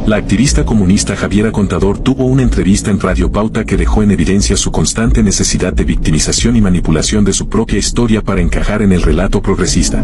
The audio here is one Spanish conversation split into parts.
La activista comunista Javiera Contador tuvo una entrevista en Radio Pauta que dejó en evidencia su constante necesidad de victimización y manipulación de su propia historia para encajar en el relato progresista.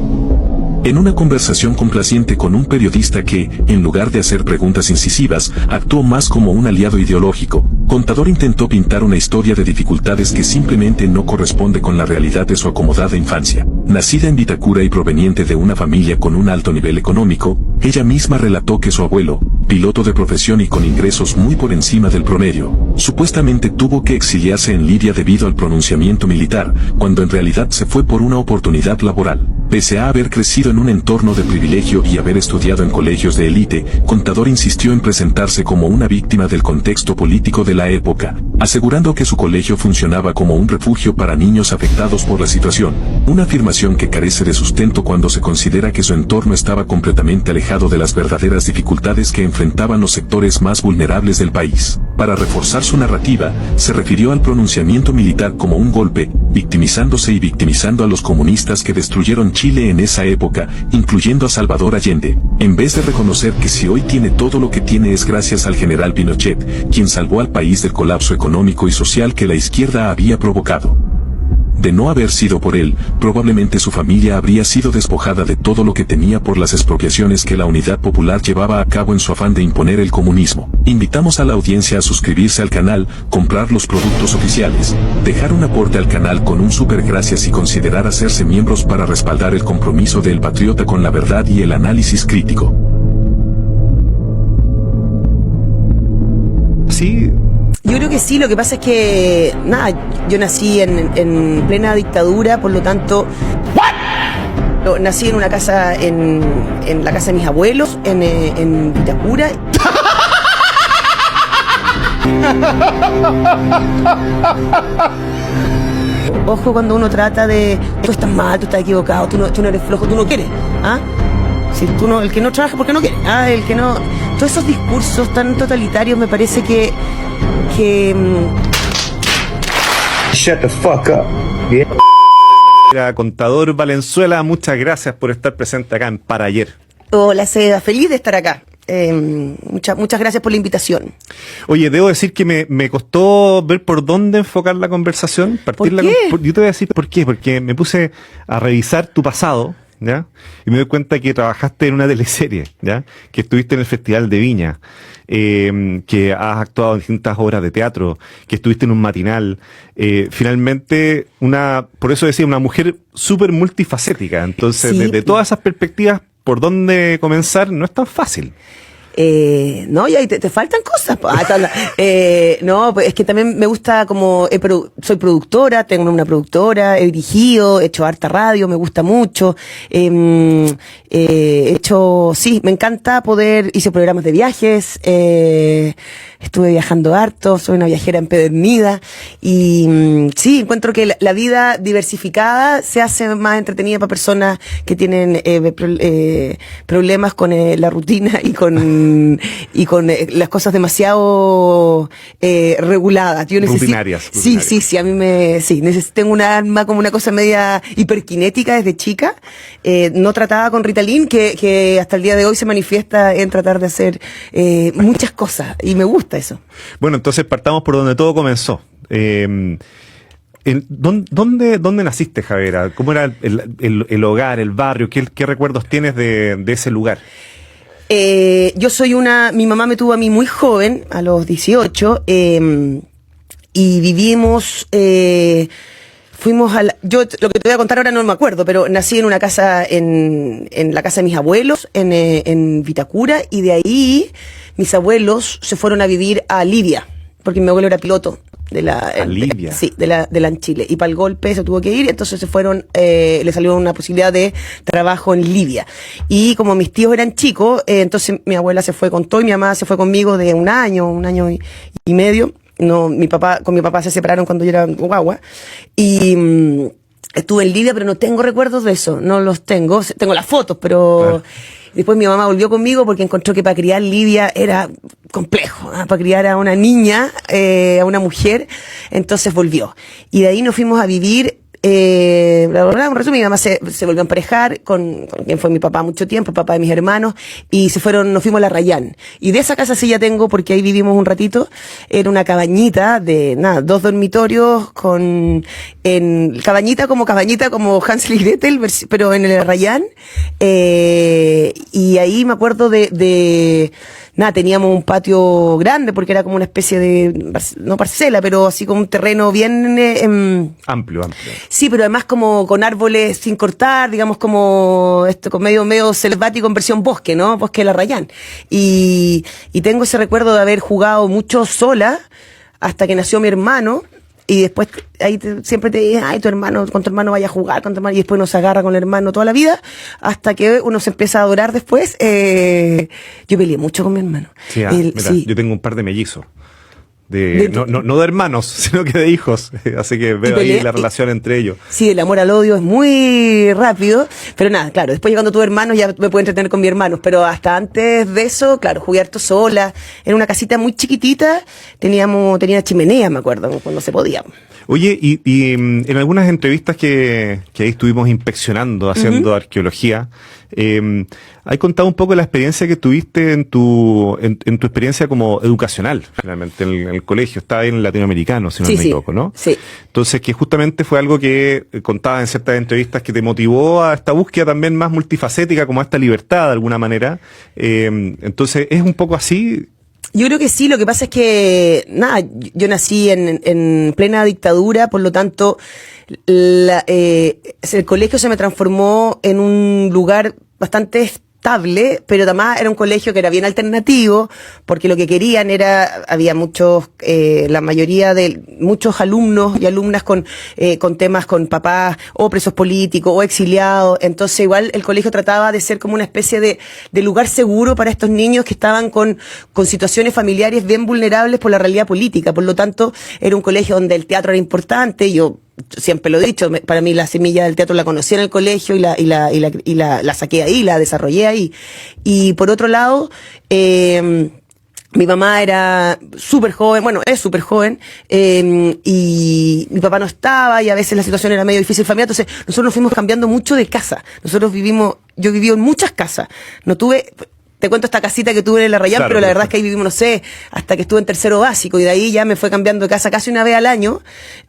En una conversación complaciente con un periodista que, en lugar de hacer preguntas incisivas, actuó más como un aliado ideológico, Contador intentó pintar una historia de dificultades que simplemente no corresponde con la realidad de su acomodada infancia. Nacida en Vitacura y proveniente de una familia con un alto nivel económico, ella misma relató que su abuelo, piloto de profesión y con ingresos muy por encima del promedio, supuestamente tuvo que exiliarse en Libia debido al pronunciamiento militar, cuando en realidad se fue por una oportunidad laboral. Pese a haber crecido en un entorno de privilegio y haber estudiado en colegios de élite, Contador insistió en presentarse como una víctima del contexto político de la época, asegurando que su colegio funcionaba como un refugio para niños afectados por la situación, una afirmación que carece de sustento cuando se considera que su entorno estaba completamente alejado de las verdaderas dificultades que enfrentaban los sectores más vulnerables del país. Para reforzar su narrativa, se refirió al pronunciamiento militar como un golpe, victimizándose y victimizando a los comunistas que destruyeron Chile en esa época, incluyendo a Salvador Allende, en vez de reconocer que si hoy tiene todo lo que tiene es gracias al general Pinochet, quien salvó al país del colapso económico y social que la izquierda había provocado. De no haber sido por él, probablemente su familia habría sido despojada de todo lo que tenía por las expropiaciones que la Unidad Popular llevaba a cabo en su afán de imponer el comunismo. Invitamos a la audiencia a suscribirse al canal, comprar los productos oficiales, dejar un aporte al canal con un super gracias y considerar hacerse miembros para respaldar el compromiso del patriota con la verdad y el análisis crítico. Sí. Yo creo que sí, lo que pasa es que, yo nací en plena dictadura, por lo tanto, nací en una casa, en la casa de mis abuelos, en Vitacura. Ojo cuando uno trata de, tú estás mal, tú estás equivocado, tú no eres flojo, tú no quieres, ¿ah? Si tú no, el que no trabaja porque no quiere, el que no, todos esos discursos tan totalitarios me parece que Shut the fuck up. Yeah. Contador Valenzuela, muchas gracias por estar presente acá en Para Ayer. Hola, Seda, feliz de estar acá. Muchas gracias por la invitación. Oye, debo decir que me costó ver por dónde enfocar la conversación. ¿Por qué? Yo te voy a decir por qué. Porque me puse a revisar tu pasado, ¿ya? Y me doy cuenta que trabajaste en una teleserie, ¿ya? Que estuviste en el Festival de Viña, que has actuado en distintas obras de teatro, que estuviste en un matinal. Finalmente, por eso decía, una mujer súper multifacética. Entonces, sí. Desde todas esas perspectivas, ¿por dónde comenzar? No es tan fácil. No, y ahí te faltan cosas. No, pues es que también me gusta soy productora, tengo una productora, he dirigido, he hecho harta radio, me gusta mucho, sí, me encanta hice programas de viajes, estuve viajando harto, soy una viajera empedernida y sí, encuentro que la vida diversificada se hace más entretenida para personas que tienen problemas con la rutina y con las cosas demasiado reguladas. Rutinarias. Sí, a mí tengo una alma como una cosa media hiperkinética desde chica, no tratada con Ritalin, que hasta el día de hoy se manifiesta en tratar de hacer muchas cosas, y me gusta eso. Bueno, entonces partamos por donde todo comenzó. ¿Dónde naciste, Javiera? ¿Cómo era el hogar, el barrio? ¿Qué recuerdos tienes de ese lugar? Mi mamá me tuvo a mí muy joven, a los 18, y vivimos, yo lo que te voy a contar ahora no me acuerdo, pero nací en una casa, en la casa de mis abuelos, en Vitacura, y de ahí mis abuelos se fueron a vivir a Libia, porque mi abuelo era piloto. Libia. Sí, de la en Chile. Y para el golpe se tuvo que ir, entonces se fueron, le salió una posibilidad de trabajo en Libia. Y como mis tíos eran chicos, entonces mi abuela se fue con todo y mi mamá se fue conmigo de un año y medio. No, con mi papá se separaron cuando yo era guagua. Y estuve en Libia, pero no tengo recuerdos de eso, no los tengo. Tengo las fotos, pero después mi mamá volvió conmigo porque encontró que para criar Libia era complejo, para criar a una niña, a una mujer, entonces volvió. Y de ahí nos fuimos a vivir En resumen, mi mamá se volvió a emparejar con quien fue mi papá mucho tiempo, papá de mis hermanos, y nos fuimos a La Rayán. Y de esa casa sí ya tengo, porque ahí vivimos un ratito. Era una cabañita de, 2 dormitorios cabañita como Hansel y Gretel, pero en el Rayán. Y ahí me acuerdo teníamos un patio grande, porque era como una especie de, no parcela, pero así como un terreno bien Amplio. sí, pero además como con árboles sin cortar, digamos como esto, con medio selvático en versión bosque, ¿no? Bosque de La Rayán. Y tengo ese recuerdo de haber jugado mucho sola hasta que nació mi hermano. Y después ahí siempre te dicen, ay, con tu hermano vaya a jugar, y después uno se agarra con el hermano toda la vida, hasta que uno se empieza a adorar después. Yo peleé mucho con mi hermano. Sí, sí. Yo tengo un par de mellizos. No de hermanos, sino que de hijos. Así que veo ahí la relación entre ellos. Sí, el amor al odio es muy rápido. Pero nada, claro, después llegando tus hermanos ya me puedo entretener con mis hermanos. Pero hasta antes de eso, claro, jugué harto sola. En una casita muy chiquitita. Tenía chimenea, me acuerdo, cuando se podía. Oye, y en algunas entrevistas que ahí estuvimos inspeccionando, haciendo arqueología, hay contado un poco la experiencia que tuviste en tu experiencia como educacional, finalmente, en el colegio. Estaba ahí en el latinoamericano, si no me equivoco, ¿no? Sí. Entonces, que justamente fue algo que contabas en ciertas entrevistas que te motivó a esta búsqueda también más multifacética, como a esta libertad, de alguna manera. Entonces, ¿es un poco así? Yo creo que sí, lo que pasa es que, yo nací en plena dictadura, por lo tanto, el colegio se me transformó en un lugar bastante estable, pero además era un colegio que era bien alternativo, porque lo que querían había muchos, la mayoría de muchos alumnos y alumnas con temas con papás o presos políticos o exiliados. Entonces igual el colegio trataba de ser como una especie de lugar seguro para estos niños que estaban con situaciones familiares bien vulnerables por la realidad política. Por lo tanto, era un colegio donde el teatro era importante. Yo siempre lo he dicho, para mí la semilla del teatro la conocí en el colegio y la saqué ahí, la desarrollé ahí. Y por otro lado, mi mamá era súper joven, es súper joven, y mi papá no estaba, y a veces la situación era medio difícil familiar. Entonces nosotros nos fuimos cambiando mucho de casa. Yo viví en muchas casas. Te cuento esta casita que tuve en La Rayán, pero la verdad es que ahí vivimos, hasta que estuve en tercero básico, y de ahí ya me fue cambiando de casa casi una vez al año.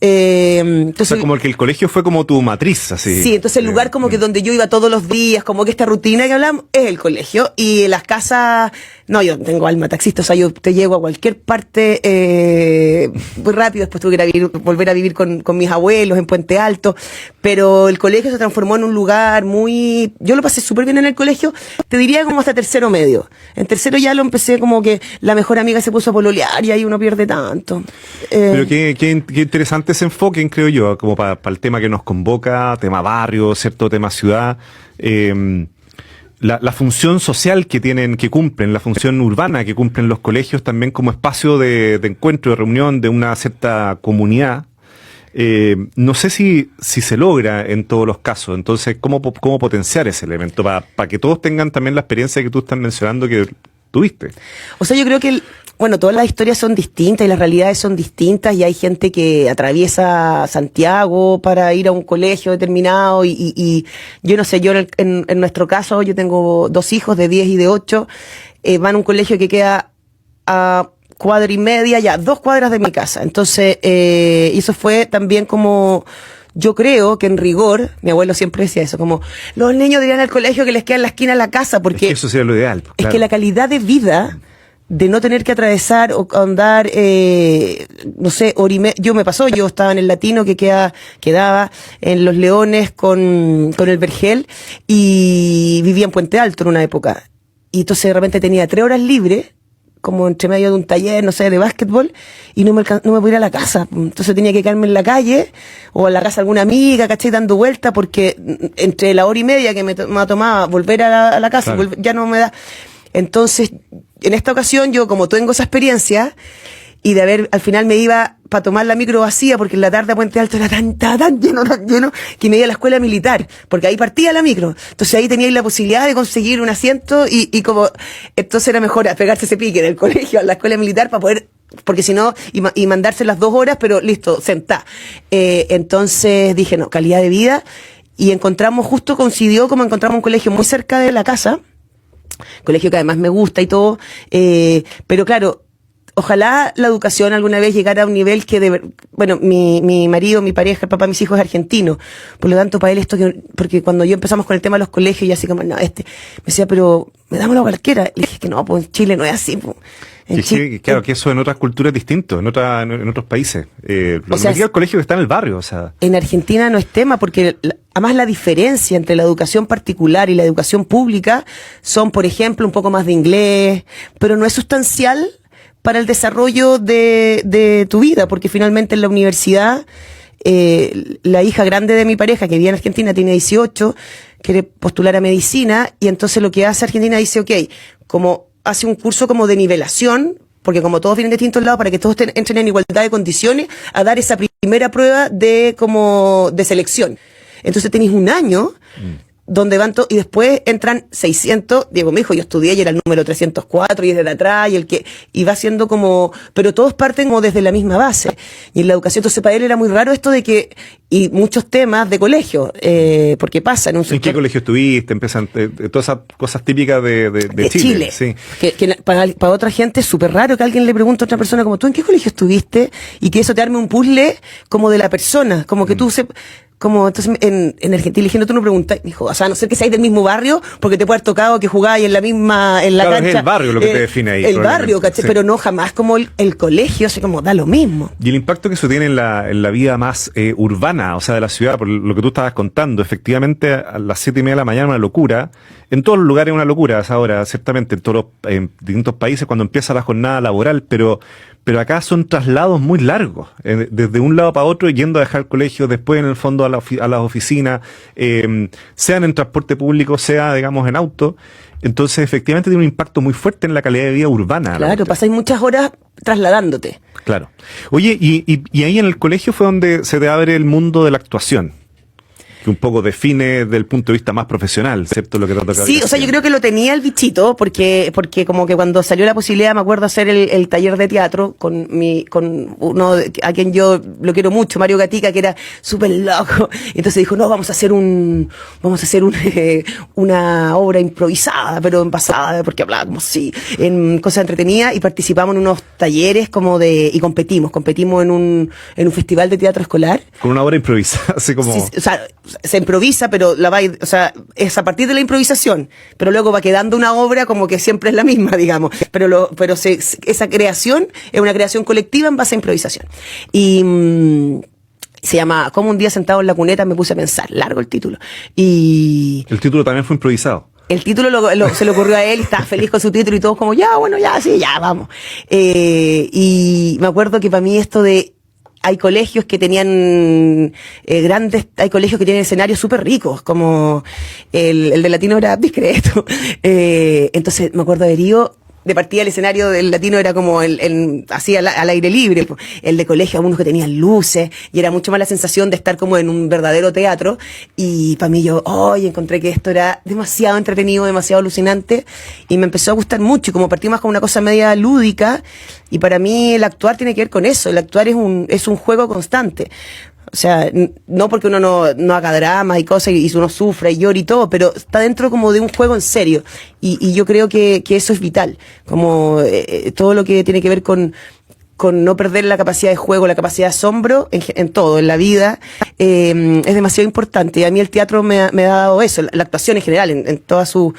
Entonces, o sea, como que el colegio fue como tu matriz, así. Sí, entonces el lugar como que donde yo iba todos los días, como que esta rutina que hablamos, es el colegio. Y las casas, yo tengo alma taxista, o sea, yo te llego a cualquier parte muy rápido. Después tuve que volver a vivir con mis abuelos en Puente Alto, pero el colegio se transformó en un lugar yo lo pasé súper bien en el colegio, te diría como hasta tercero medio. En tercero ya lo empecé como que la mejor amiga se puso a pololear y ahí uno pierde tanto. Pero qué interesante ese enfoque, creo yo, como para el tema que nos convoca, tema barrio, cierto, tema ciudad. La función social que cumplen, la función urbana que cumplen los colegios también como espacio de encuentro, de reunión de una cierta comunidad. No sé si se logra en todos los casos. Entonces, ¿cómo potenciar ese elemento para que todos tengan también la experiencia que tú estás mencionando que tuviste? O sea, yo creo que todas las historias son distintas y las realidades son distintas, y hay gente que atraviesa Santiago para ir a un colegio determinado y yo no sé, yo en nuestro caso, yo tengo 2 hijos de 10 y de 8, van a un colegio que queda a 1,5 cuadras, 2 cuadras de mi casa. Entonces, eso fue también como, yo creo que en rigor, mi abuelo siempre decía eso, como los niños dirían al colegio que les queda en la esquina de la casa, porque es que eso sería lo ideal. Claro. Es que la calidad de vida, de no tener que atravesar o andar, no sé, yo estaba en el Latino que quedaba en Los Leones con el Vergel, y vivía en Puente Alto en una época. Y entonces de repente tenía 3 horas libres, como entre medio de un taller, no sé, de básquetbol, y no me podía ir a la casa. Entonces tenía que quedarme en la calle, o en la casa de alguna amiga, ¿cachai? Dando vuelta, porque entre la 1:30 que me tomaba volver a la casa, claro, ya no me da. Entonces, en esta ocasión, yo como tengo esa experiencia, y al final me iba para tomar la micro vacía, porque en la tarde a Puente Alto era tan lleno, que me iba a la escuela militar, porque ahí partía la micro. Entonces ahí teníais la posibilidad de conseguir un asiento, y como, entonces era mejor pegarse ese pique del colegio a la escuela militar para poder porque si no, y mandarse las 2 horas, pero listo, sentá. Entonces dije, no, calidad de vida, y coincidió como encontramos un colegio muy cerca de la casa, colegio que además me gusta y todo, pero claro, ojalá la educación alguna vez llegara a un nivel que bueno, mi marido, mi pareja, el papá de mis hijos es argentino, por lo tanto para él porque cuando yo empezamos con el tema de los colegios, y así como, no, me decía, pero me dámoslo a cualquiera, le dije que no, pues en Chile no es así, pues. Claro, que eso en otras culturas es distinto, en otros países. Lo que me diga el colegio que está en el barrio, o sea. En Argentina no es tema, porque además la diferencia entre la educación particular y la educación pública son, por ejemplo, un poco más de inglés, pero no es sustancial para el desarrollo de tu vida, porque finalmente en la universidad, la hija grande de mi pareja, que vive en Argentina, tiene 18, quiere postular a medicina, y entonces lo que hace Argentina dice, ok, como hace un curso como de nivelación, porque como todos vienen de distintos lados, para que todos entren en igualdad de condiciones, a dar esa primera prueba de selección. Entonces tenéis un año donde van y después entran 600, Diego me dijo, yo estudié y era el número 304 y es de atrás, y va siendo como, pero todos parten como desde la misma base. Y en la educación, entonces para él era muy raro esto de que, y muchos temas de colegio, porque pasa en un sector. ¿En qué colegio estuviste? Empiezan todas esas cosas típicas de Chile. Sí. Que para otra gente es súper raro que alguien le pregunte a otra persona como, ¿tú en qué colegio estuviste? Y que eso te arme un puzzle como de la persona, como que tú como entonces en Argentina diciendo tú no preguntas, dijo, o sea, a no ser que seáis del mismo barrio, porque te puede haber tocado que jugáis en la claro, cancha. Es el barrio lo que te define ahí. El barrio, ¿cachai? Sí. Pero no jamás como el colegio, así como da lo mismo. Y el impacto que eso tiene en la vida más urbana, o sea, de la ciudad, por lo que tú estabas contando, efectivamente a las 7:30 de la mañana una locura, en todos los lugares una locura, ahora, ciertamente en todos en distintos países cuando empieza la jornada laboral, pero acá son traslados muy largos, desde un lado para otro, yendo a dejar el colegio, después en el fondo a las oficinas, sean en transporte público, sea, digamos, en auto. Entonces, efectivamente, tiene un impacto muy fuerte en la calidad de vida urbana. Claro, pasáis muchas horas trasladándote. Claro. Oye, y ahí en el colegio fue donde se te abre el mundo de la actuación, que un poco define desde el punto de vista más profesional, ¿cierto? Lo que te ha tocado. Sí, o sea, yo creo que lo tenía el bichito, porque como que cuando salió la posibilidad, me acuerdo hacer el taller de teatro con uno a quien yo lo quiero mucho, Mario Gatica, que era súper loco. Entonces dijo, no, vamos a hacer una obra improvisada, pero envasada, porque hablábamos, sí, en cosas entretenidas, y participamos en unos talleres y competimos en un festival de teatro escolar. Con una obra improvisada, así como. Sí, o sea, se improvisa, pero es a partir de la improvisación, pero luego va quedando una obra como que siempre es la misma, digamos, pero esa creación es una creación colectiva en base a improvisación. Y se llama Como un día sentado en la cuneta me puse a pensar, largo el título. Y el título también fue improvisado. El título se le ocurrió a él, y estaba feliz con su título y todos como, ya, bueno, ya, sí, ya, vamos. Y me acuerdo que para mí esto de hay colegios que tenían hay colegios que tienen escenarios súper ricos, como el de Latino era discreto. Entonces me acuerdo de ido de partida el escenario del Latino era como así al aire libre. El de colegio, algunos que tenían luces, y era mucho más la sensación de estar como en un verdadero teatro. Y para mí encontré que esto era demasiado entretenido, demasiado alucinante, y me empezó a gustar mucho. Y como partí más con una cosa media lúdica, y para mí el actuar tiene que ver con eso. El actuar es un juego constante. O sea, no porque uno no haga dramas y cosas y uno sufra y llore y todo, pero está dentro como de un juego en serio. Y yo creo que eso es vital. Como todo lo que tiene que ver con no perder la capacidad de juego, la capacidad de asombro en todo, en la vida, es demasiado importante. Y a mí el teatro me ha dado eso, la actuación en general, en todas sus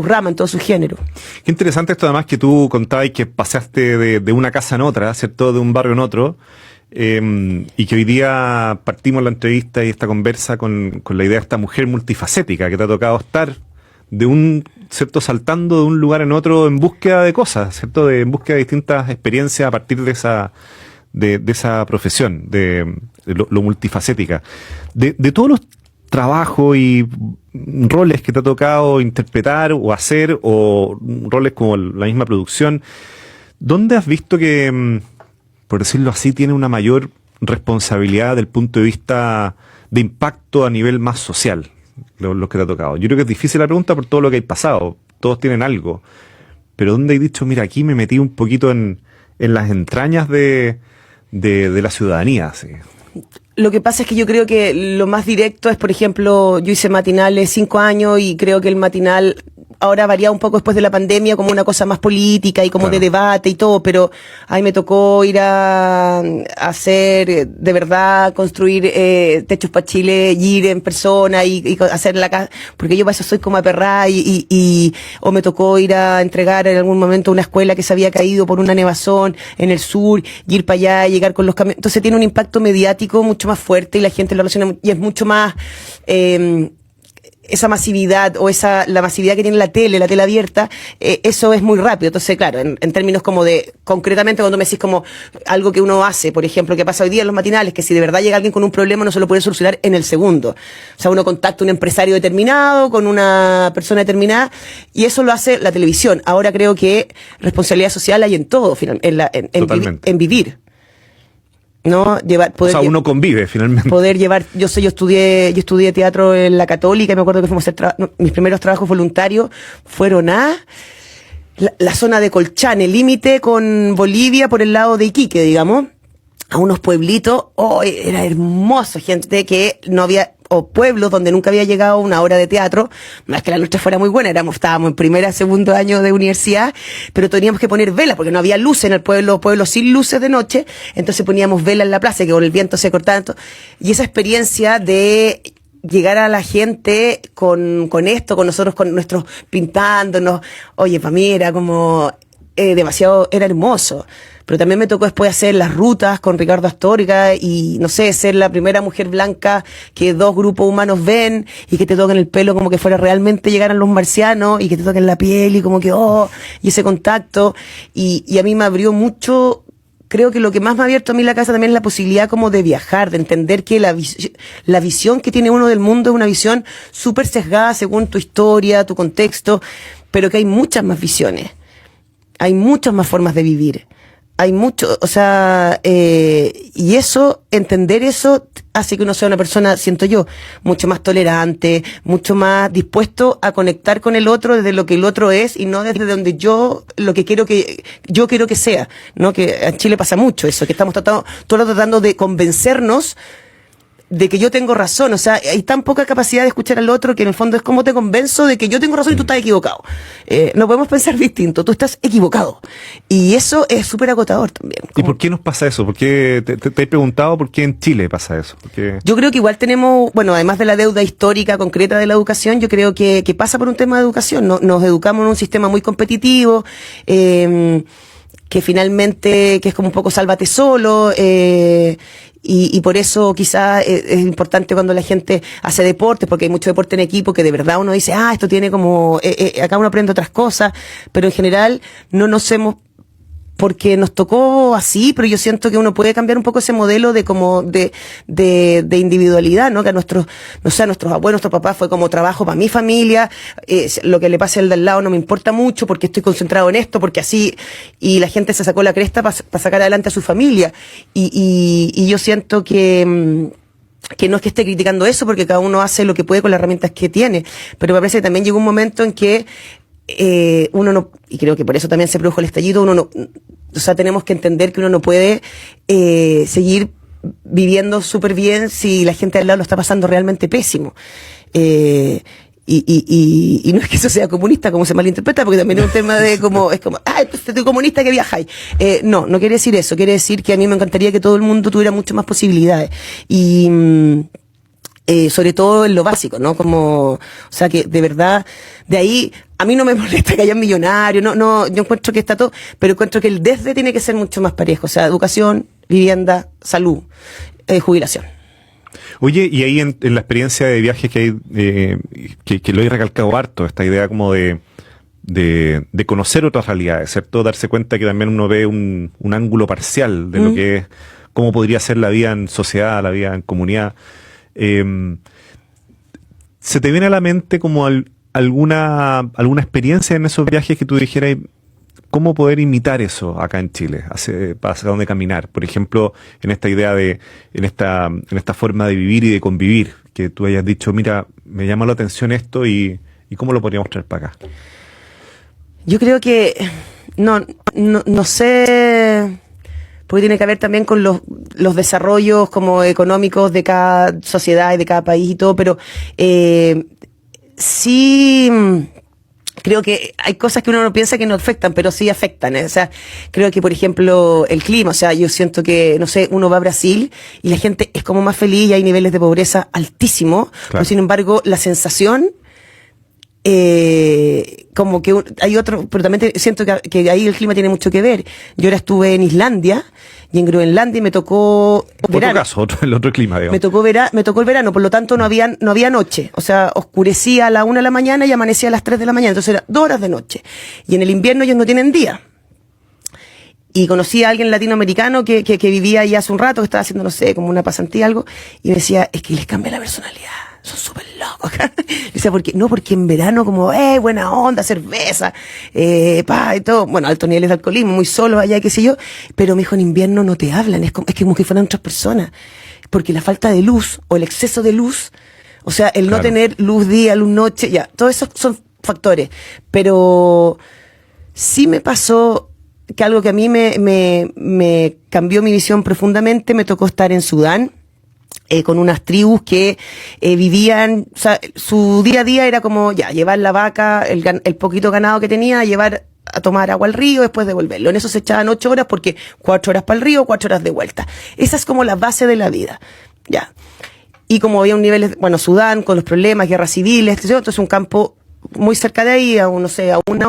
ramas, en todos sus géneros. Qué interesante esto además que tú contabas que pasaste de una casa en otra, ¿cierto? De un barrio en otro. Y que hoy día partimos la entrevista y esta conversa con la idea de esta mujer multifacética que te ha tocado estar ¿cierto? Saltando de un lugar en otro en búsqueda de cosas, ¿cierto? En búsqueda de distintas experiencias a partir de esa profesión, de lo multifacética. De todos los trabajos y roles que te ha tocado interpretar o hacer, o roles como la misma producción, ¿dónde has visto que, por decirlo así, tiene una mayor responsabilidad desde el punto de vista de impacto a nivel más social, los que te ha tocado? Yo creo que es difícil la pregunta por todo lo que hay pasado, todos tienen algo, pero ¿dónde hay dicho, mira, aquí me metí un poquito en en las entrañas de la ciudadanía, sí. Lo que pasa es que yo creo que lo más directo es, por ejemplo, yo hice matinales 5 años y creo que el matinal ahora varía un poco después de la pandemia como una cosa más política y como Claro. de debate y todo, pero ahí me tocó ir a hacer, de verdad, construir techos para Chile, y ir en persona y hacer la casa, porque yo para eso soy como aperrada o me tocó ir a entregar en algún momento una escuela que se había caído por una nevazón en el sur, y ir para allá, llegar con los camiones. Entonces tiene un impacto mediático mucho más fuerte y la gente lo relaciona y es mucho más esa masividad o la masividad que tiene la tele abierta, eso es muy rápido. Entonces, claro, en términos como de, concretamente cuando me decís como algo que uno hace, por ejemplo, que pasa hoy día en los matinales, que si de verdad llega alguien con un problema no se lo puede solucionar en el segundo. O sea, uno contacta a un empresario determinado con una persona determinada y eso lo hace la televisión. Ahora creo que responsabilidad social hay en todo, Totalmente. en vivir. ¿No? O sea, uno convive finalmente. Poder llevar, yo estudié teatro en la Católica y me acuerdo que fuimos a hacer mis primeros trabajos voluntarios fueron a la zona de Colchane, límite con Bolivia por el lado de Iquique, digamos, a unos pueblitos, era hermoso, gente que no había, o pueblos donde nunca había llegado una obra de teatro. No es que la nuestra fuera muy buena, estábamos en primer, segundo año de universidad, pero teníamos que poner velas porque no había luces en el pueblo sin luces de noche, entonces poníamos velas en la plaza que con el viento se cortaban, y esa experiencia de llegar a la gente con esto, con nosotros, con nuestros pintándonos, oye, para mí era como demasiado, era hermoso. Pero también me tocó después hacer las rutas con Ricardo Astorga y, no sé, ser la primera mujer blanca que 2 grupos humanos ven y que te toquen el pelo como que fuera realmente llegaran los marcianos y que te toquen la piel y como que, y ese contacto. Y a mí me abrió mucho. Creo que lo que más me ha abierto a mí la casa también es la posibilidad como de viajar, de entender que la visión que tiene uno del mundo es una visión súper sesgada según tu historia, tu contexto, pero que hay muchas más visiones. Hay muchas más formas de vivir. Hay mucho, o sea, y eso, entender eso, hace que uno sea una persona, siento yo, mucho más tolerante, mucho más dispuesto a conectar con el otro desde lo que el otro es y no desde donde yo quiero que sea, ¿no? Que en Chile pasa mucho eso, que estamos tratando de convencernos de que yo tengo razón. O sea, hay tan poca capacidad de escuchar al otro que en el fondo es como te convenzo de que yo tengo razón y tú estás equivocado. No podemos pensar distinto, tú estás equivocado. Y eso es súper agotador también. ¿Y por qué nos pasa eso? ¿Por qué te he preguntado por qué en Chile pasa eso? Porque yo creo que igual tenemos, bueno, además de la deuda histórica concreta de la educación, yo creo que pasa por un tema de educación. Nos educamos en un sistema muy competitivo, que finalmente, que es como un poco sálvate solo, y por eso quizás es importante cuando la gente hace deporte, porque hay mucho deporte en equipo que de verdad uno dice, esto tiene como, acá uno aprende otras cosas, pero en general no nos hemos, porque nos tocó así, pero yo siento que uno puede cambiar un poco ese modelo de como de individualidad, ¿no? Que a nuestros abuelos, nuestros papás fue como trabajo para mi familia, lo que le pase al de al lado no me importa mucho porque estoy concentrado en esto, porque así, y la gente se sacó la cresta para sacar adelante a su familia, y yo siento que no es que esté criticando eso, porque cada uno hace lo que puede con las herramientas que tiene, pero me parece que también llegó un momento en que uno no, y creo que por eso también se produjo el estallido, uno no, o sea, tenemos que entender que uno no puede seguir viviendo súper bien si la gente al lado lo está pasando realmente pésimo. Y no es que eso sea comunista como se malinterpreta, porque también es un tema de como, es como, tú comunista que viajáis. No quiere decir eso, quiere decir que a mí me encantaría que todo el mundo tuviera mucho más posibilidades. Y sobre todo en lo básico, ¿no? Como, o sea, que de verdad, de ahí, a mí no me molesta que haya millonarios, no, yo encuentro que está todo, pero encuentro que el desde tiene que ser mucho más parejo, o sea, educación, vivienda, salud, jubilación. Oye, y ahí en la experiencia de viajes que hay, que lo he recalcado harto, esta idea como de conocer otras realidades, ¿cierto? Darse cuenta que también uno ve un ángulo parcial de lo que es, cómo podría ser la vida en sociedad, la vida en comunidad. ¿Se te viene a la mente como alguna experiencia en esos viajes que tú dijeras cómo poder imitar eso acá en Chile, hacia dónde caminar? Por ejemplo, en esta idea en esta forma de vivir y de convivir, que tú hayas dicho, mira, me llama la atención esto y cómo lo podríamos traer para acá. Yo creo que no sé, porque tiene que ver también con los desarrollos como económicos de cada sociedad y de cada país y todo, pero sí creo que hay cosas que uno no piensa que no afectan, pero sí afectan, ¿eh? O sea, creo que, por ejemplo, el clima, o sea, yo siento que, no sé, uno va a Brasil y la gente es como más feliz y hay niveles de pobreza altísimos, Claro. pero sin embargo, la sensación, como que hay otro, pero también siento que ahí el clima tiene mucho que ver. Yo ahora estuve en Islandia y en Groenlandia y me tocó verano. Otro caso, el otro clima, digamos. Me tocó el verano, por lo tanto no había noche. O sea, oscurecía a la 1 de la mañana y amanecía a las 3 de la mañana. Entonces era 2 horas de noche. Y en el invierno ellos no tienen día. Y conocí a alguien latinoamericano que vivía ahí hace un rato, que estaba haciendo, no sé, como una pasantía, algo, y me decía, es que les cambia la personalidad. Son súper locos. Decía, porque en verano como, buena onda, cerveza, y todo, bueno, altos niveles de alcoholismo, muy solos allá, qué sé yo, pero me dijo, en invierno no te hablan, es como que fueran otras personas, porque la falta de luz, o el exceso de luz, o sea, el no Claro. tener luz día, luz noche, ya, todos esos son factores, pero sí me pasó que algo que a mí me cambió mi visión profundamente, me tocó estar en Sudán, con unas tribus que vivían, o sea, su día a día era como, ya, llevar la vaca, el poquito ganado que tenía, llevar a tomar agua al río, después devolverlo. En eso se echaban 8 horas porque 4 horas para el río, 4 horas de vuelta. Esa es como la base de la vida, ya. Y como había un nivel, bueno, Sudán, con los problemas, guerras civiles, entonces un campo muy cerca de ahí, a 1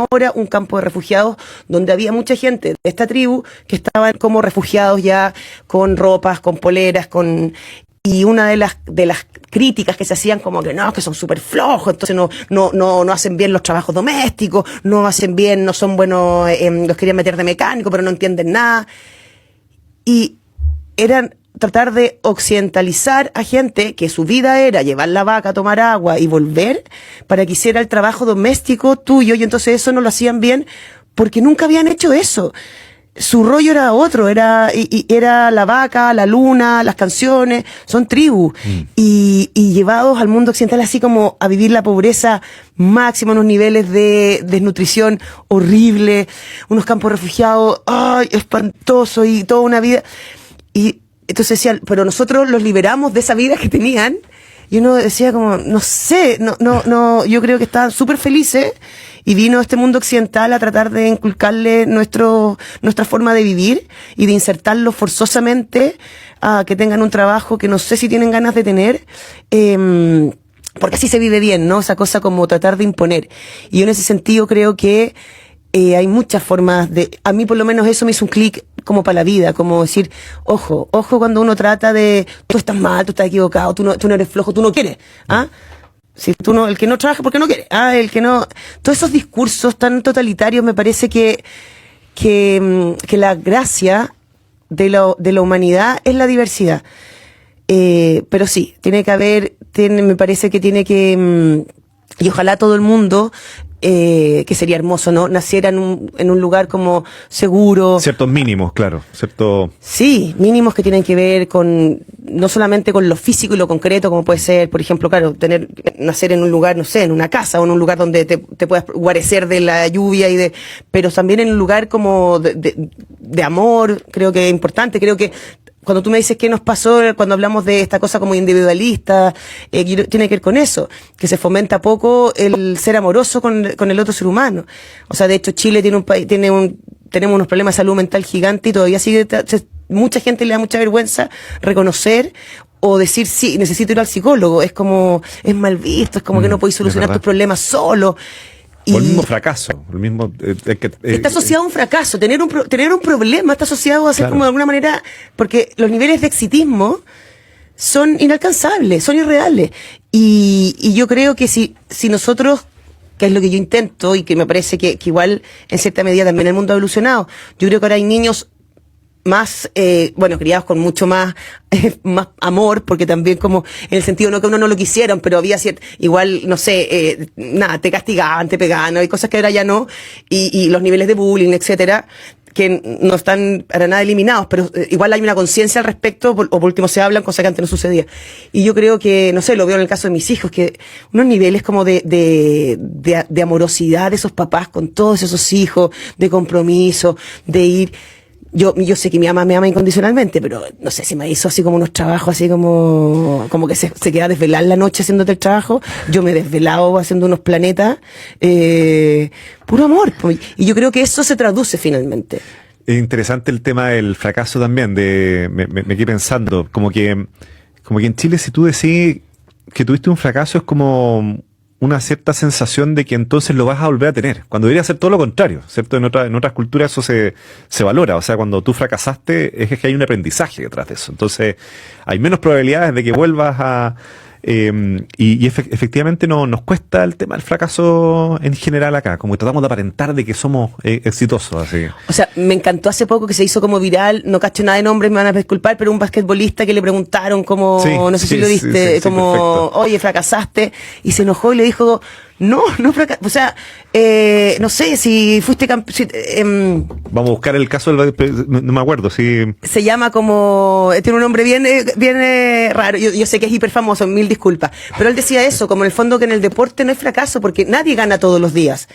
hora, un campo de refugiados donde había mucha gente de esta tribu que estaban como refugiados ya con ropas, con poleras, y una de las críticas que se hacían como que no, que son súper flojos, entonces no hacen bien los trabajos domésticos, no hacen bien, no son buenos, los querían meter de mecánico, pero no entienden nada. Y eran tratar de occidentalizar a gente que su vida era llevar la vaca, tomar agua y volver para que hiciera el trabajo doméstico tuyo, y entonces eso no lo hacían bien porque nunca habían hecho eso. Su rollo era otro, era la vaca, la luna, las canciones, son tribus. Y llevados al mundo occidental así como a vivir la pobreza máxima, unos niveles de desnutrición horrible, unos campos refugiados, ¡ay, espantoso! Y toda una vida. Y entonces decían, pero nosotros los liberamos de esa vida que tenían. Y uno decía como, no sé, yo creo que estaban súper felices y vino a este mundo occidental a tratar de inculcarle nuestra forma de vivir y de insertarlos forzosamente a que tengan un trabajo que no sé si tienen ganas de tener, porque así se vive bien, ¿no? Esa cosa como tratar de imponer. Y yo en ese sentido creo que hay muchas formas a mí por lo menos eso me hizo un clic como para la vida, como decir, ojo cuando uno trata de, tú estás mal, tú estás equivocado, tú no eres flojo, tú no quieres, ¿ah? Si el que no trabaja porque no quiere, el que no, todos esos discursos tan totalitarios me parece que la gracia de la humanidad es la diversidad. Pero sí, me parece que tiene que, y ojalá todo el mundo, que sería hermoso, ¿no? Naciera en un lugar como seguro. Ciertos mínimos, claro. Sí, mínimos que tienen que ver no solamente con lo físico y lo concreto, como puede ser, por ejemplo, claro, nacer en un lugar, no sé, en una casa o en un lugar donde te puedas guarecer de la lluvia pero también en un lugar como de amor, creo que es importante, creo que cuando tú me dices qué nos pasó cuando hablamos de esta cosa como individualista, tiene que ver con eso, que se fomenta poco el ser amoroso con el otro ser humano. O sea, de hecho Chile tenemos unos problemas de salud mental gigantes y todavía mucha gente le da mucha vergüenza reconocer o decir, sí, necesito ir al psicólogo. Es mal visto, es como que no podéis solucionar tus problemas solo. O el mismo fracaso, está asociado a un fracaso, tener un problema está asociado a ser, claro, como de alguna manera, porque los niveles de exitismo son inalcanzables, son irreales, y yo creo que si nosotros, que es lo que yo intento y que me parece que igual en cierta medida también el mundo ha evolucionado, yo creo que ahora hay niños más, criados con mucho más amor, porque también como, en el sentido no que uno no lo quisieran, pero había igual, no sé, te castigaban, te pegaban, hay cosas que ahora ya no, y los niveles de bullying, etcétera, que no están para nada eliminados, pero igual hay una conciencia al respecto, o por último se hablan, cosa que antes no sucedía. Y yo creo que, no sé, lo veo en el caso de mis hijos, que unos niveles como de amorosidad de esos papás con todos esos hijos, de compromiso, de ir... Yo sé que mi mamá me ama incondicionalmente, pero no sé si me hizo así como unos trabajos, así como que se queda a desvelar la noche haciéndote el trabajo. Yo me he desvelado haciendo unos planetas, puro amor. Y yo creo que eso se traduce finalmente. Es interesante el tema del fracaso también, me quedé pensando, como que en Chile si tú decís que tuviste un fracaso es como una cierta sensación de que entonces lo vas a volver a tener, cuando debería ser todo lo contrario, ¿cierto? En otras culturas eso se valora, o sea, cuando tú fracasaste es que hay un aprendizaje detrás de eso, entonces hay menos probabilidades de que vuelvas a... efectivamente nos cuesta el tema del fracaso en general acá, como que tratamos de aparentar de que somos exitosos, así. O sea, me encantó hace poco que se hizo como viral, no cacho nada de nombres, me van a disculpar, pero un basquetbolista que le preguntaron como, sí, no sé sí, si lo diste, sí, como, perfecto. oye, fracasaste, y se enojó y le dijo, no fracasaste, o sea, no sé, si fuiste Vamos a buscar el caso no me acuerdo, sí. se llama como, tiene un nombre bien raro, yo sé que es hiper famoso, mil disculpas, pero él decía eso, como en el fondo que en el deporte no hay fracaso, porque nadie gana todos los días.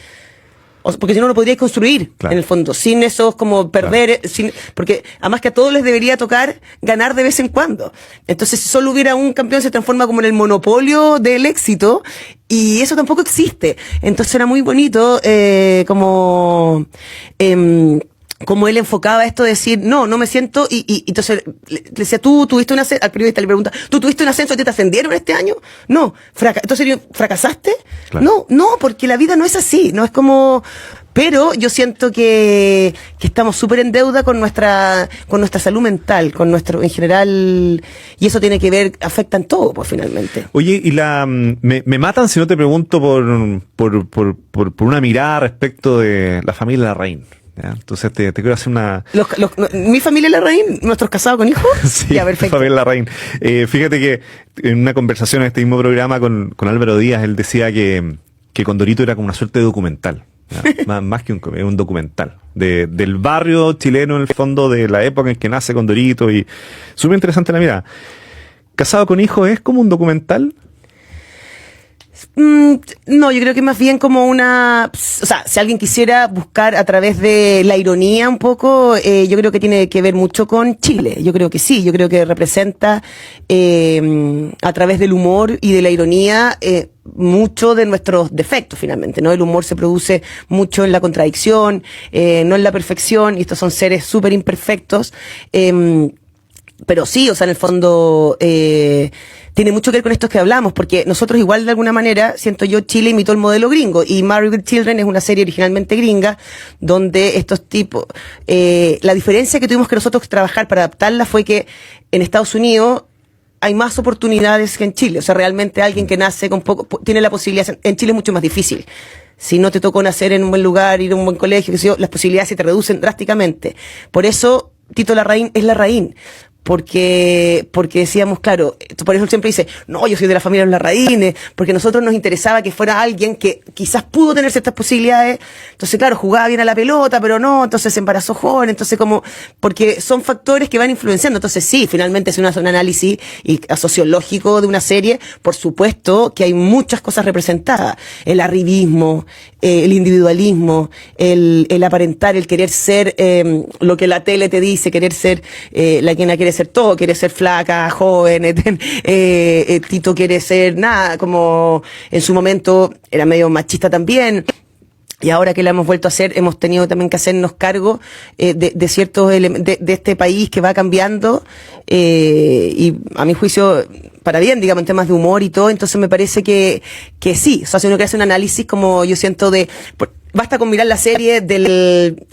Porque si no lo podríais construir, claro, en el fondo, sin esos como perder, claro, porque además que a todos les debería tocar ganar de vez en cuando. Entonces, si solo hubiera un campeón, se transforma como en el monopolio del éxito, y eso tampoco existe. Entonces era muy bonito, como él enfocaba esto de decir, no me siento, y entonces le decía, tú tuviste un ascenso, al periodista le pregunta, ¿tú tuviste un ascenso y te ascendieron este año? No, entonces ¿fracasaste? Claro. No, porque la vida no es así, no es como, pero yo siento que estamos súper en deuda con nuestra salud mental, con nuestro, en general, y eso tiene que ver, afecta en todo, pues finalmente. Oye, y me matan si no te pregunto por una mirada respecto de la familia Larraín. ¿Ya? Entonces te quiero hacer una... ¿Mi familia Larraín? ¿Nuestros casados con hijos? Sí, ya, perfecto. familia Larraín. Fíjate que en una conversación en este mismo programa con Álvaro Díaz, él decía que Condorito era como una suerte de documental. Más que un documental. Del barrio chileno, en el fondo, de la época en que nace Condorito. Y súper interesante la mirada. ¿Casado con hijos es como un documental? No, yo creo que más bien como o sea, si alguien quisiera buscar a través de la ironía un poco, yo creo que tiene que ver mucho con Chile. Yo creo que sí, yo creo que representa a través del humor y de la ironía mucho de nuestros defectos finalmente, ¿no? El humor se produce mucho en la contradicción, no en la perfección, y estos son seres súper imperfectos. Pero sí, o sea, en el fondo tiene mucho que ver con esto que hablamos, porque nosotros igual de alguna manera, siento yo, Chile imitó el modelo gringo, y Married with Children es una serie originalmente gringa, donde estos tipos, la diferencia que tuvimos que nosotros trabajar para adaptarla fue que en Estados Unidos hay más oportunidades que en Chile, o sea, realmente alguien que nace con poco, tiene la posibilidad, en Chile es mucho más difícil. Si no te tocó nacer en un buen lugar, ir a un buen colegio, qué sé yo, las posibilidades se te reducen drásticamente. Por eso, Tito Larraín es Larraín. Porque decíamos, claro, por eso él siempre dice, no, yo soy de la familia de los Larraínes, porque a nosotros nos interesaba que fuera alguien que quizás pudo tener ciertas posibilidades, entonces claro, jugaba bien a la pelota, pero no, entonces se embarazó joven, entonces como, porque son factores que van influenciando, entonces sí, finalmente si uno hace un análisis sociológico de una serie, por supuesto que hay muchas cosas representadas, el arribismo, el individualismo, el aparentar, el querer ser lo que la tele te dice, querer ser la quien quiere ser todo, quiere ser flaca, joven, Tito quiere ser nada, como en su momento era medio machista también. Y ahora que la hemos vuelto a hacer, hemos tenido también que hacernos cargo de ciertos elementos de este país que va cambiando, y a mi juicio, para bien, digamos, en temas de humor y todo. Entonces me parece que sí, o sea, si uno quiere hacer un análisis, como yo siento basta con mirar la serie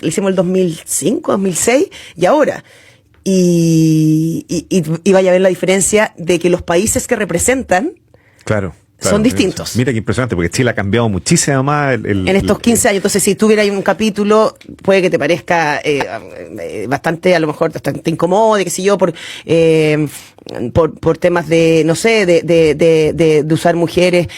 hicimos el 2005, 2006, y ahora. Y vaya a ver la diferencia de que los países que representan, claro, son distintos. Mira qué impresionante, porque Chile ha cambiado muchísimo más en estos 15 años. Entonces, si tuviera ahí un capítulo, puede que te parezca bastante, a lo mejor te incomode, qué sé yo, por temas de, no sé, de usar mujeres,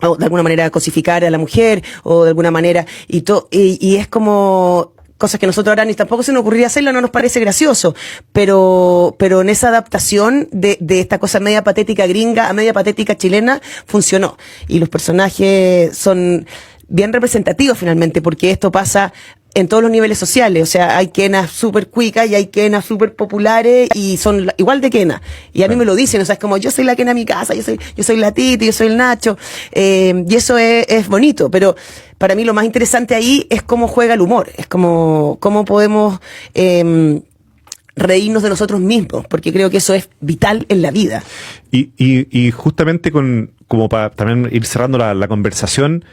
o de alguna manera cosificar a la mujer, o de alguna manera, y es como cosas que nosotros ahora ni tampoco se nos ocurriría hacerlo, no nos parece gracioso, pero en esa adaptación de esta cosa media patética gringa a media patética chilena funcionó, y los personajes son bien representativos finalmente, porque esto pasa en todos los niveles sociales. O sea, hay quenas súper cuicas y hay quenas súper populares y son igual de quenas. Y a mí me lo dicen, o sea, es como yo soy la quena de mi casa, yo soy la Titi, yo soy el Nacho, y eso es bonito. Pero para mí lo más interesante ahí es cómo juega el humor, es cómo podemos reírnos de nosotros mismos, porque creo que eso es vital en la vida. Y justamente como para también ir cerrando la conversación,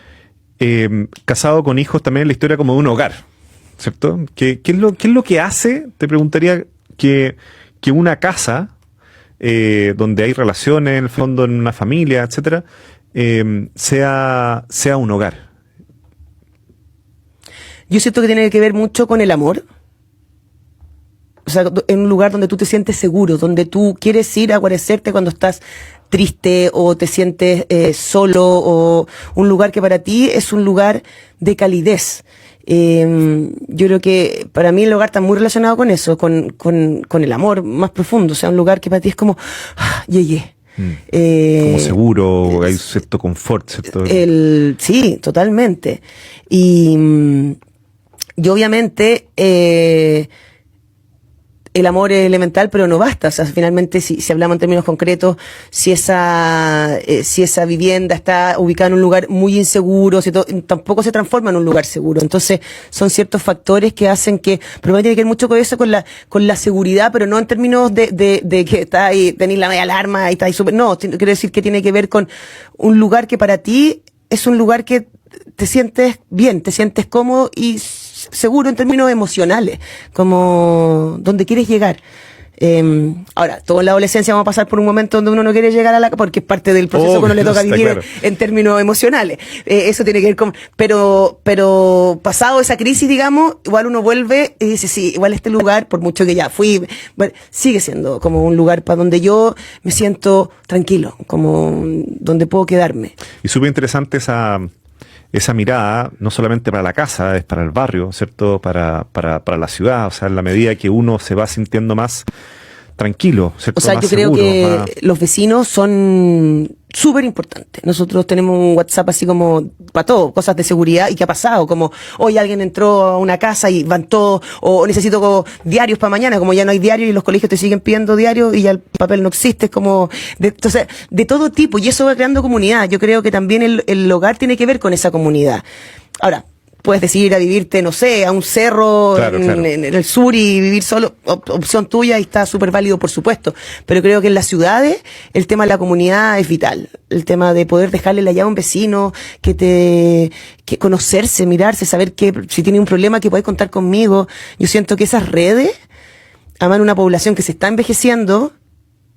casado con hijos también la historia como de un hogar, ¿cierto? ¿Qué es lo que hace, te preguntaría, que una casa donde hay relaciones, en el fondo, en una familia, etcétera, sea un hogar? Yo siento que tiene que ver mucho con el amor. O sea, en un lugar donde tú te sientes seguro, donde tú quieres ir a guarecerte cuando estás triste o te sientes solo, o un lugar que para ti es un lugar de calidez. Yo creo que para mí el hogar está muy relacionado con eso, con el amor más profundo. O sea, un lugar que para ti es como, llegué. Como seguro, hay cierto confort, ¿cierto? Sí, totalmente. Y obviamente el amor es elemental, pero no basta. O sea, finalmente, si hablamos en términos concretos, si esa vivienda está ubicada en un lugar muy inseguro, tampoco se transforma en un lugar seguro. Entonces, son ciertos factores que hacen que, pero tiene que ver mucho con eso, con la seguridad, pero no en términos de que está ahí, tenéis la media alarma y está ahí súper, no, quiero decir que tiene que ver con un lugar que para ti es un lugar que te sientes bien, te sientes cómodo y seguro en términos emocionales, como donde quieres llegar. Ahora, todos en la adolescencia vamos a pasar por un momento donde uno no quiere llegar a la, porque es parte del proceso que uno le toca vivir, claro, en términos emocionales. Eso tiene que ver con, pero pasado esa crisis, digamos, igual uno vuelve y dice, sí, igual este lugar, por mucho que ya fui, bueno, sigue siendo como un lugar para donde yo me siento tranquilo, como donde puedo quedarme. Y súper interesante esa mirada, no solamente para la casa, es para el barrio, ¿cierto? Para la ciudad, o sea, en la medida que uno se va sintiendo más tranquilo, ¿cierto? O sea, más yo creo seguro, que los vecinos son súper importantes. Nosotros tenemos un WhatsApp así como para todo, cosas de seguridad. ¿Y qué ha pasado? Como, hoy alguien entró a una casa y van todos, o necesito diarios para mañana, como ya no hay diarios y los colegios te siguen pidiendo diarios y ya el papel no existe, es como, entonces, de todo tipo, y eso va creando comunidad. Yo creo que también el hogar tiene que ver con esa comunidad. Ahora, puedes decidir a vivirte, no sé, a un cerro, claro. En el sur y vivir solo, opción tuya, y está súper válido, por supuesto. Pero creo que en las ciudades el tema de la comunidad es vital. El tema de poder dejarle la llave a un vecino, que conocerse, mirarse, saber que si tiene un problema que puede contar conmigo. Yo siento que esas redes, además en una población que se está envejeciendo,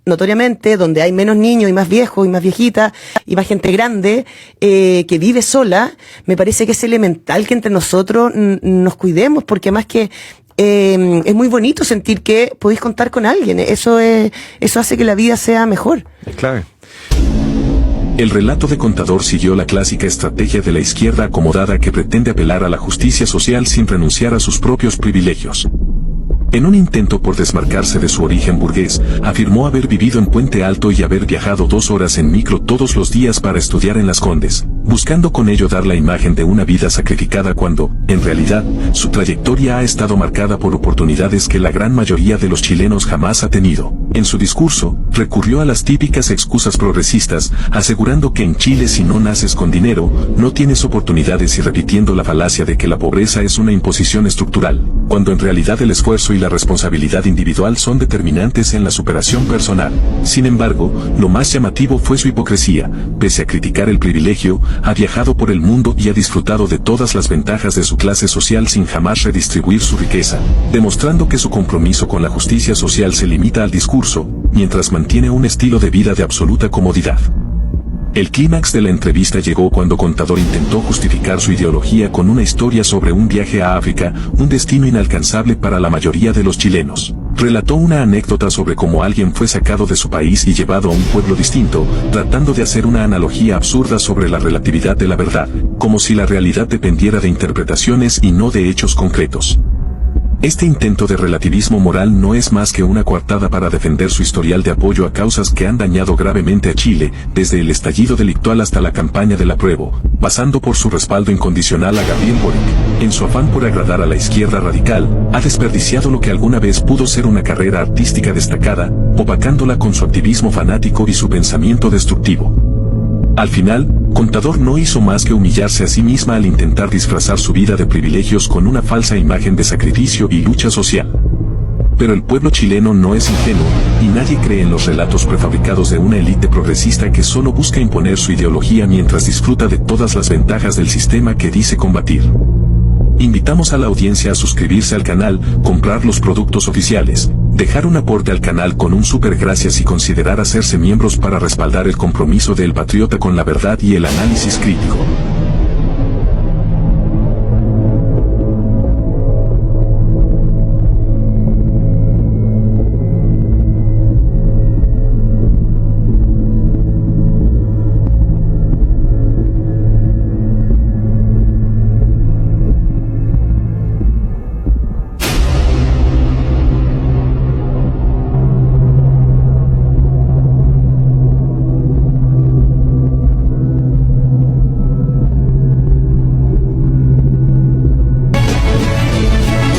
notoriamente, donde hay menos niños y más viejos y más viejitas y más gente grande que vive sola, me parece que es elemental que entre nosotros nos cuidemos, porque más que es muy bonito sentir que podéis contar con alguien. Eso hace que la vida sea mejor. Es clave. El relato de Contador siguió la clásica estrategia de la izquierda acomodada que pretende apelar a la justicia social sin renunciar a sus propios privilegios. En un intento por desmarcarse de su origen burgués, afirmó haber vivido en Puente Alto y haber viajado 2 horas en micro todos los días para estudiar en Las Condes, buscando con ello dar la imagen de una vida sacrificada cuando, en realidad, su trayectoria ha estado marcada por oportunidades que la gran mayoría de los chilenos jamás ha tenido. En su discurso, recurrió a las típicas excusas progresistas, asegurando que en Chile si no naces con dinero, no tienes oportunidades, y repitiendo la falacia de que la pobreza es una imposición estructural, cuando en realidad el esfuerzo y la responsabilidad individual son determinantes en la superación personal. Sin embargo, lo más llamativo fue su hipocresía. Pese a criticar el privilegio, ha viajado por el mundo y ha disfrutado de todas las ventajas de su clase social sin jamás redistribuir su riqueza, demostrando que su compromiso con la justicia social se limita al discurso, mientras mantiene un estilo de vida de absoluta comodidad. El clímax de la entrevista llegó cuando Contador intentó justificar su ideología con una historia sobre un viaje a África, un destino inalcanzable para la mayoría de los chilenos. Relató una anécdota sobre cómo alguien fue sacado de su país y llevado a un pueblo distinto, tratando de hacer una analogía absurda sobre la relatividad de la verdad, como si la realidad dependiera de interpretaciones y no de hechos concretos. Este intento de relativismo moral no es más que una coartada para defender su historial de apoyo a causas que han dañado gravemente a Chile, desde el estallido delictual hasta la campaña del apruebo, pasando por su respaldo incondicional a Gabriel Boric. En su afán por agradar a la izquierda radical, ha desperdiciado lo que alguna vez pudo ser una carrera artística destacada, opacándola con su activismo fanático y su pensamiento destructivo. Al final, Contador no hizo más que humillarse a sí misma al intentar disfrazar su vida de privilegios con una falsa imagen de sacrificio y lucha social. Pero el pueblo chileno no es ingenuo, y nadie cree en los relatos prefabricados de una élite progresista que solo busca imponer su ideología mientras disfruta de todas las ventajas del sistema que dice combatir. Invitamos a la audiencia a suscribirse al canal, comprar los productos oficiales, dejar un aporte al canal con un super gracias y considerar hacerse miembros para respaldar el compromiso de El Patriota con la verdad y el análisis crítico.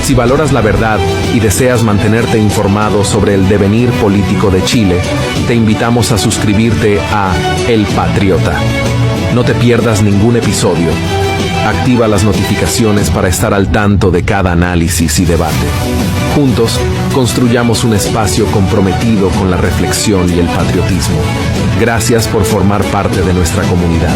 Si valoras la verdad y deseas mantenerte informado sobre el devenir político de Chile, te invitamos a suscribirte a El Patriota. No te pierdas ningún episodio. Activa las notificaciones para estar al tanto de cada análisis y debate. Juntos, construyamos un espacio comprometido con la reflexión y el patriotismo. Gracias por formar parte de nuestra comunidad.